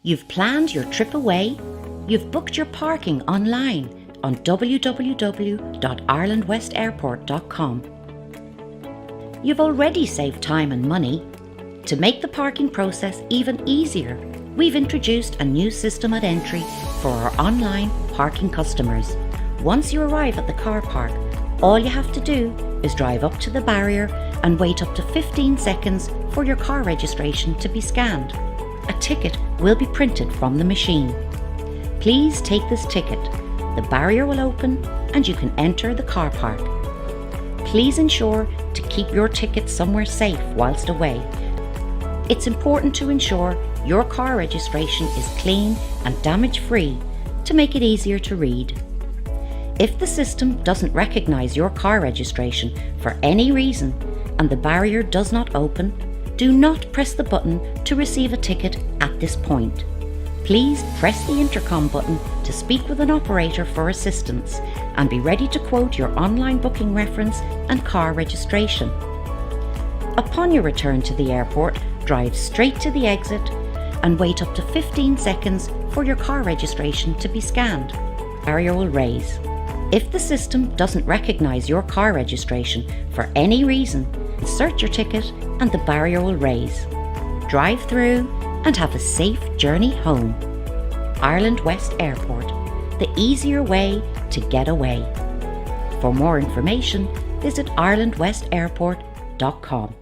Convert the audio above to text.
You've planned your trip away. You've booked your parking online on www.irelandwestairport.com. You've already saved time and money. To make the parking process even easier, we've introduced a new system at entry for our online parking customers. Once you arrive at the car park, all you have to do is drive up to the barrier and wait up to 15 seconds for your car registration to be scanned. A ticket will be printed from the machine. Please take this ticket. The barrier will open and you can enter the car park. Please ensure to keep your ticket somewhere safe whilst away. It's important to ensure your car registration is clean and damage-free to make it easier to read. If the system doesn't recognise your car registration for any reason and the barrier does not open, do not press the button to receive a ticket at this point. Please press the intercom button to speak with an operator for assistance and be ready to quote your online booking reference and car registration. Upon your return to the airport, drive straight to the exit and wait up to 15 seconds for your car registration to be scanned. Barrier will raise. If the system doesn't recognise your car registration for any reason, insert your ticket and the barrier will raise. Drive through and have a safe journey home. Ireland West Airport, the easier way to get away. For more information, visit irelandwestairport.com.